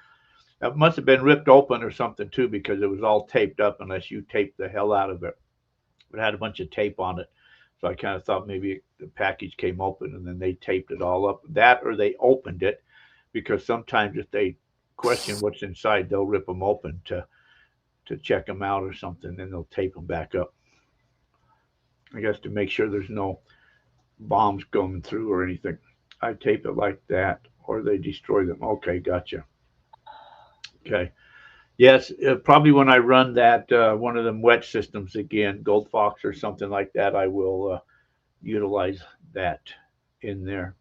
That must have been ripped open or something too, because it was all taped up unless you taped the hell out of it. It had a bunch of tape on it. So I kind of thought maybe the package came open and then they taped it all up. That or they opened it, because sometimes if they question what's inside, they'll rip them open to check them out or something. Then they'll tape them back up. I guess to make sure there's no bombs going through or anything. I tape it like that, or they destroy them. Okay, gotcha. Okay. Yes, probably when I run that one of them wet systems again, Gold Fox or something like that, I will utilize that in there.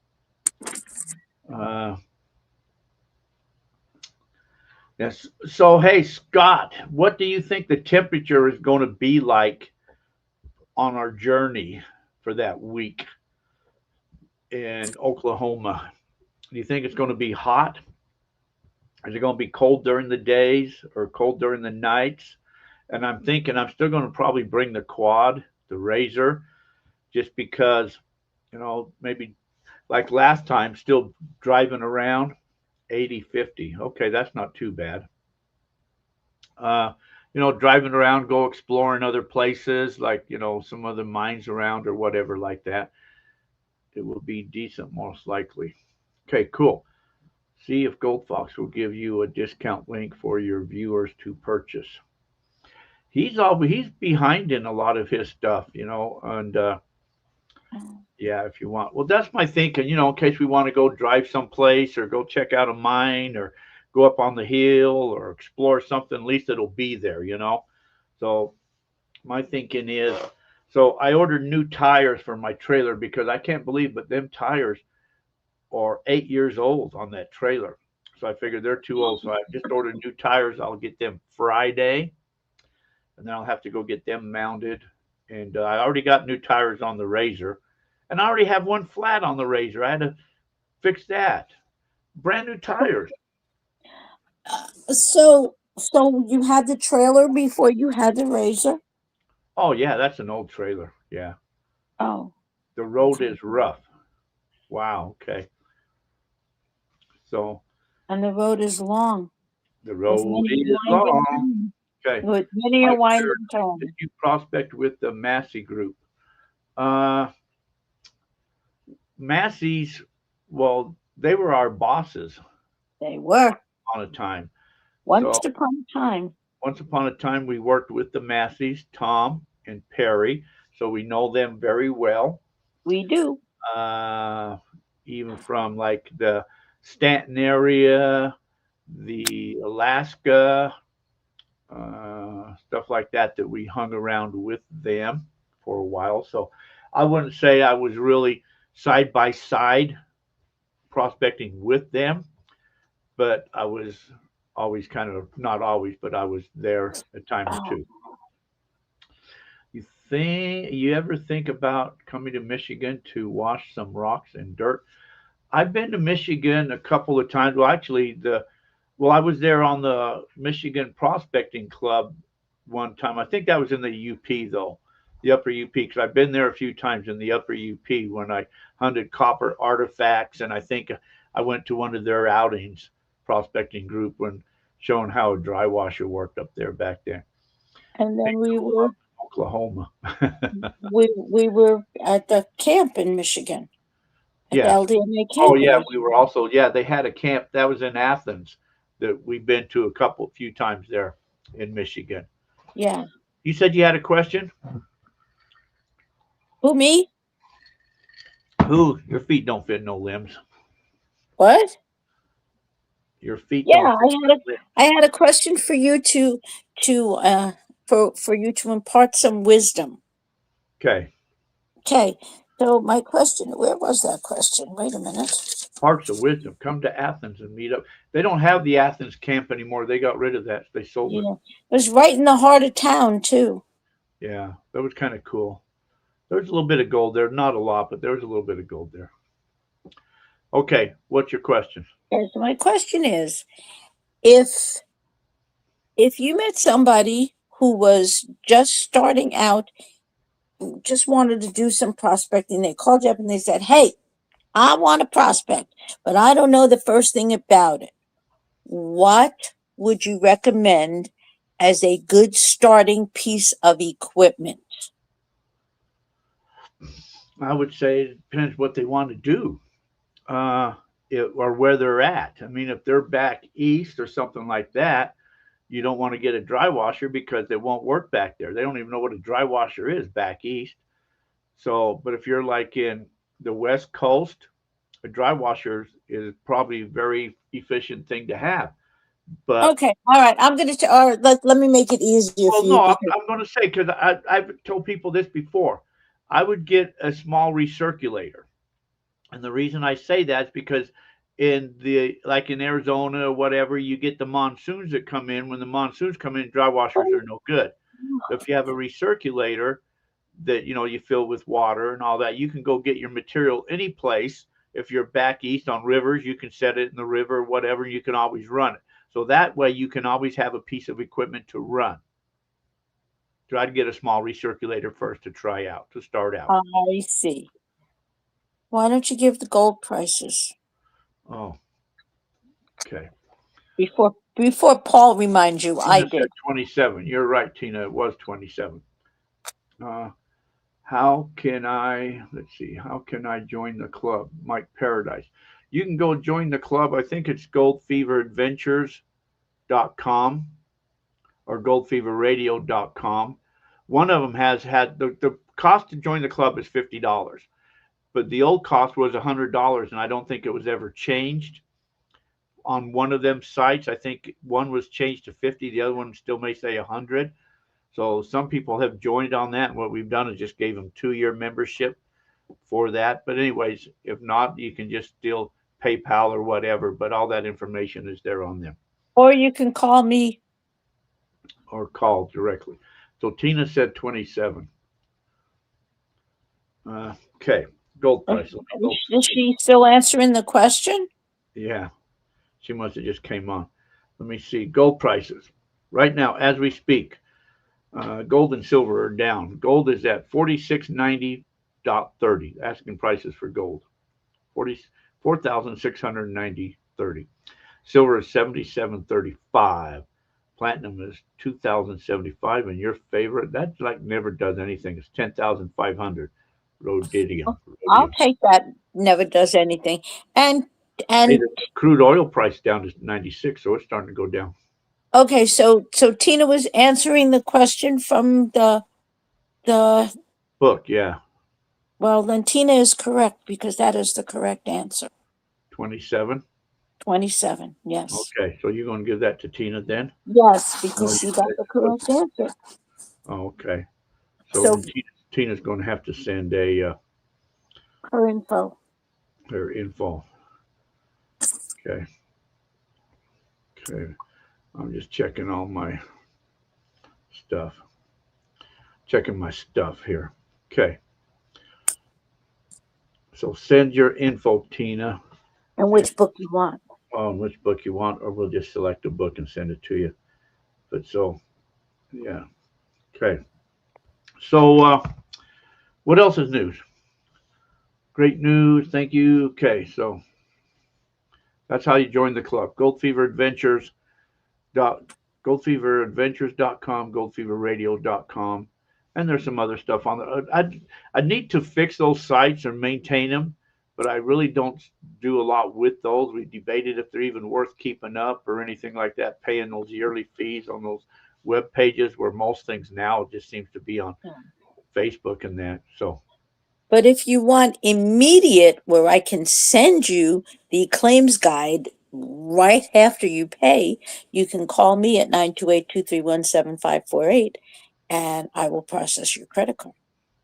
Yes. So, hey, Scott, what do you think the temperature is going to be like on our journey for that week in Oklahoma? Do you think it's going to be hot? Is it going to be cold during the days or cold during the nights? And I'm thinking I'm still going to probably bring the quad, the Razor, just because, maybe like last time, still driving around 80, 50. Okay, that's not too bad. Driving around, go exploring other places, like, some other mines around or whatever like that. It will be decent, most likely. Okay, cool. See if Gold Fox will give you a discount link for your viewers to purchase. He's behind in a lot of his stuff, and yeah, if you want. Well, that's my thinking, in case we want to go drive someplace or go check out a mine or go up on the hill or explore something, at least it'll be there, So my thinking is, so I ordered new tires for my trailer because I can't believe, but them tires are 8 years old on that trailer. So I figured they're too old. So I just ordered new tires. I'll get them Friday, and then I'll have to go get them mounted. And I already got new tires on the Razor, and I already have one flat on the Razor. I had to fix that. Brand new tires.
So you had the trailer before you had the Razor?
Oh yeah, that's an old trailer. Yeah.
Oh.
The road is rough. Wow. Okay. So.
And the road is long.
The road is long. Okay.
With many a winding turn.
Did you prospect with the Massey group? Massey's, well, they were our bosses.
They were.
On a time.
Once upon a time, we worked with the Masseys, Tom and Perry, so we know them very well. We do.
Even from like the Stanton area, the Alaska, stuff like that we hung around with them for a while. So I wouldn't say I was really side by side prospecting with them, but I was always kind of, not always, but I was there a time or two. You ever think about coming to Michigan to wash some rocks and dirt? I've been to Michigan a couple of times. Well, actually, Well, I was there on the Michigan Prospecting Club one time. I think that was in the UP though, the Upper UP, because I've been there a few times in the Upper UP when I hunted copper artifacts, and I think I went to one of their outings, prospecting group, when showing how a dry washer worked up there back then.
And
They
then we
go
were
up to Oklahoma.
we were at the camp in Michigan at the
Yeah.
LDMA
Oh
camp in
yeah,
Michigan.
we were also, yeah, they had a camp that was in Athens that we've been to few times there in Michigan.
Yeah.
You said you had a question?
Who, me?
Who? Your feet don't fit no limbs.
What?
Your feet
Yeah,
don't fit no limbs.
I had a question for you to for you to impart some wisdom.
Okay.
Okay. So my question, where was that question? Wait a minute.
Parts of wisdom. Come to Athens and meet up. They don't have the Athens camp anymore. They got rid of that. They sold it.
Yeah. It was right in the heart of town too.
Yeah, that was kind of cool. There's a little bit of gold there. Not a lot, but there was a little bit of gold there. Okay, what's your question?
Okay, so my question is, if you met somebody who was just starting out, just wanted to do some prospecting, they called you up and they said, "Hey, I want to prospect, but I don't know the first thing about it. What would you recommend as a good starting piece of equipment?"
I would say it depends what they want to do. Or where they're at. I mean, if they're back east or something like that, you don't want to get a dry washer because they won't work back there. They don't even know what a dry washer is back east. So, but if you're like in the West Coast, a dry washer is probably a very efficient thing to have. But
Okay, all right. I'm gonna. All right, let me make it easier for
well,
you
no,
because
I'm going to say because I've told people this before. I would get a small recirculator. And the reason I say that is because in the like in Arizona or whatever, you get the monsoons that come in. When the monsoons come in, dry washers are no good. But if you have a recirculator that you fill with water and all that, you can go get your material any place. If you're back east on rivers, you can set it in the river or whatever, and you can always run it. So that way you can always have a piece of equipment to run. Try to get a small recirculator first to try out, to start out.
I see. Why don't you give the gold prices
Oh, okay.
before Paul reminds you? I
Tina said
did.
27. You're right, Tina. It was 27. Uh, how can I, let's see, how can I join the club? Mike Paradise. You can go join the club. I think it's goldfeveradventures.com or goldfeverradio.com. One of them has had the cost to join the club is $50, but the old cost was $100, and I don't think it was ever changed on one of them sites. I think one was changed to 50, the other one still may say 100. So some people have joined on that. And what we've done is just gave them 2-year membership for that. But anyways, if not, you can just still PayPal or whatever. But all that information is there on them,
Or you can call me.
or call directly. So Tina said 27. Okay, gold price.
Is she still answering the question?
Yeah, she must have just came on. Let me see gold prices right now as we speak. Gold and silver are down. Gold is at 4690.30. Asking prices for gold 44,690.30. Silver is 77.35. Platinum is 2,075. And your favorite, that's like never does anything. It's 10,500. Rhodium.
I'll take that. Never does anything. And
Hey, the crude oil price down to 96, so it's starting to go down.
okay, so Tina was answering the question from the
Book, yeah,
well, then Tina is correct because that is the correct answer.
27.
27. Yes.
Okay, so you're going to give that to Tina then?
Yes, because
No,
she
you
got
said-
the correct answer.
Oh, okay. So,
So
Tina's going to have to send
her info.
her info. Okay. Okay. I'm just checking all my stuff. Checking my stuff here. Okay. So send your info, Tina.
And which book you want?
on which book you want, or we'll just select a book and send it to you. But so, yeah. Okay. So, what else is news? Great news. Thank you. Okay. So, that's how you join the club. Goldfeveradventures.com, goldfeverradio.com. And there's some other stuff on there. I need to fix those sites and maintain them, but I really don't do a lot with those. We debated if they're even worth keeping up or anything like that, paying those yearly fees on those web pages where most things now just seems to be on Facebook and that. So,
But if you want immediate, where I can send you the claims guide right after you pay, you can call me at 928-231-7548, and I will process your credit card.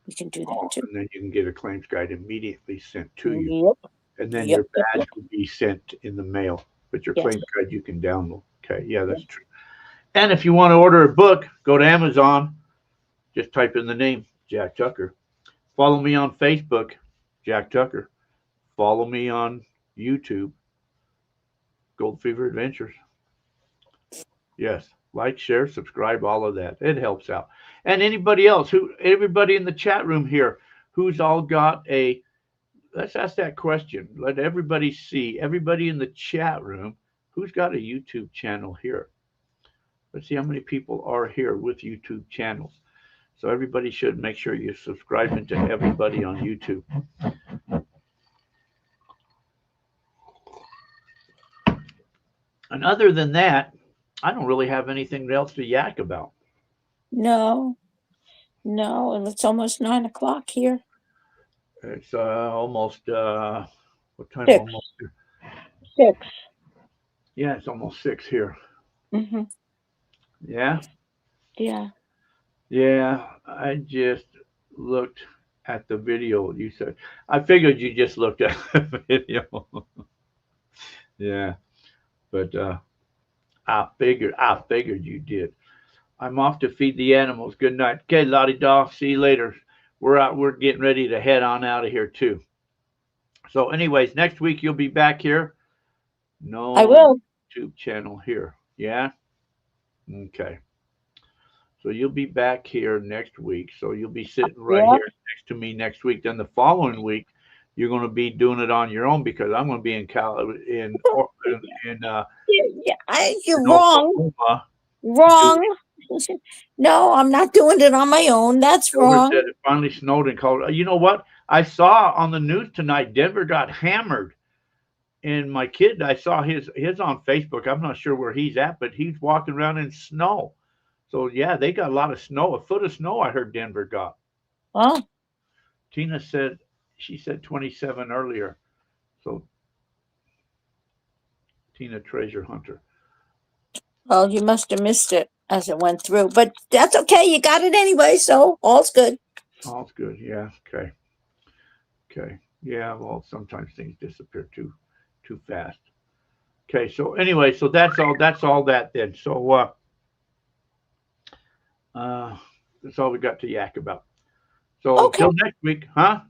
You can do that too.
and then you can get a claims guide immediately sent to you.
Yep.
And then
Yep,
your
yep,
badge
yep.
will be sent in the mail. But your
Yes.
claims guide you can download. Okay, yeah, that's true. And if you want to order a book, go to Amazon. Just type in the name, Jack Tucker. Follow me on Facebook, Jack Tucker. Follow me on YouTube, Gold Fever Adventures. Yes, like, share, subscribe, all of that. It helps out. And anybody else, everybody in the chat room here, who's all got a, let's ask that question. Let everybody see, everybody in the chat room, who's got a YouTube channel here? Let's see how many people are here with YouTube channels. So everybody should make sure you subscribe to everybody on YouTube. And other than that, I don't really have anything else to yak about.
No, and it's almost 9 o'clock here.
It's almost, what time?
6.
Almost
6.
Yeah, it's almost 6 here.
Mm-hmm.
Yeah?
Yeah.
Yeah, I just looked at the video you said. I figured you just looked at the video. Yeah, but I figured you did. I'm off to feed the animals. Good night. Okay, Lottie Daw, see you later. We're getting ready to head on out of here too. So anyways, next week you'll be back here. No,
I will.
YouTube channel here. Yeah? Okay. So you'll be back here next week. So you'll be sitting right here next to me next week. Then the following week, you're going to be doing it on your own because I'm going to be in
You're wrong.
Oklahoma.
Wrong. No, I'm not doing it on my own. That's wrong.
It finally snowed in Colorado. You know what? I saw on the news tonight, Denver got hammered. And my kid, I saw his on Facebook. I'm not sure where he's at, but he's walking around in snow. So, yeah, they got a lot of snow. A foot of snow I heard Denver got.
Oh.
Tina said, she said 27 earlier. So, Tina Treasure Hunter.
Well, you must have missed it as it went through. But that's okay. You got it anyway, so all's good.
All's good, yeah. Okay. Okay. Yeah, well, sometimes things disappear too fast. Okay, so anyway, so that's all that then. So that's all we got to yak about. So until next week, huh?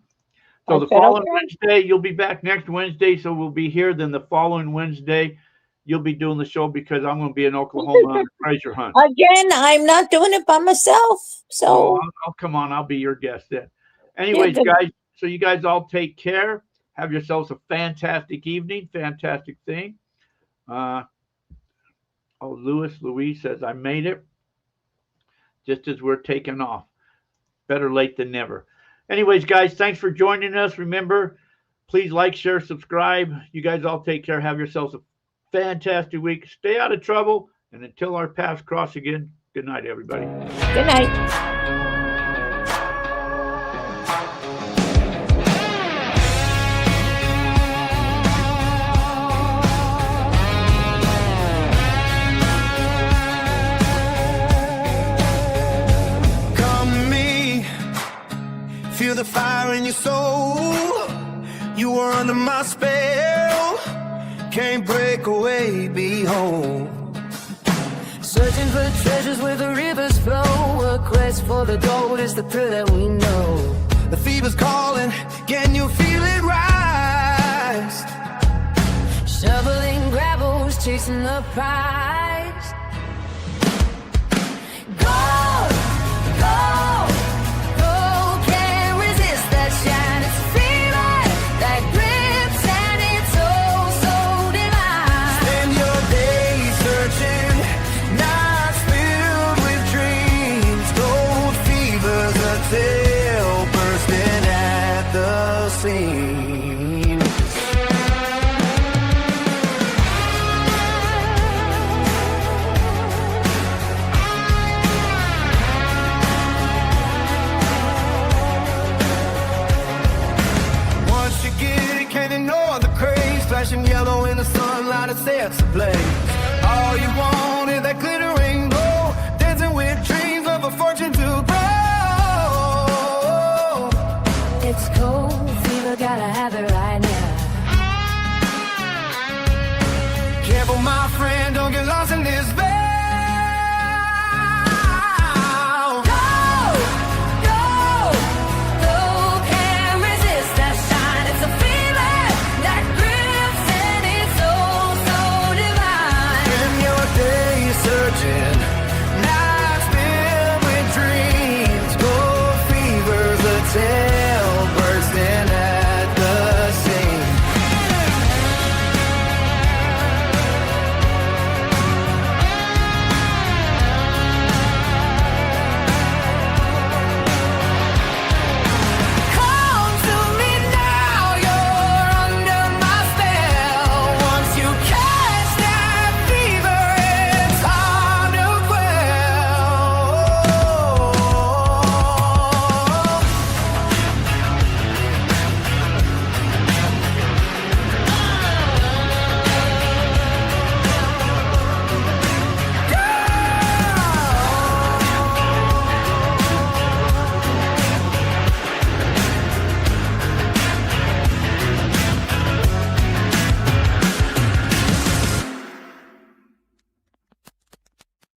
So the following Wednesday, you'll be back next Wednesday. So we'll be here. Then the following Wednesday, you'll be doing the show because I'm going to be in Oklahoma on a treasure hunt.
Again, I'm not doing it by myself. So
I'll come on. I'll be your guest then. Anyways, guys, so you guys all take care. Have yourselves a fantastic evening. Fantastic thing. Louise says, I made it just as we're taking off. Better late than never. Anyways, guys, thanks for joining us. Remember, please like, share, subscribe. You guys all take care. Have yourselves a fantastic week. Stay out of trouble. And until our paths cross again, good night, everybody.
Good night.
Feel the fire in your soul. You were under my spell. Can't break away, be home.
Searching for treasures where the rivers flow. A quest for the gold is the thrill that we know.
The fever's calling, can you feel it rise?
Shoveling, grabbing chasing the prize. Gold, gold, gold can't resist that shine. It's a fever that grips and it's oh so divine.
Spend your days searching, nights filled with dreams. Gold fever's a tale bursting at the seams. Once you get it, can't ignore the craze. Flashing yellow in the sunlight, it sets ablaze. All you want is that glittering glow, dancing with dreams of a fortune to grow.
It's cold fever, gotta have it right now.
Careful, my friend, don't get lost in this veil.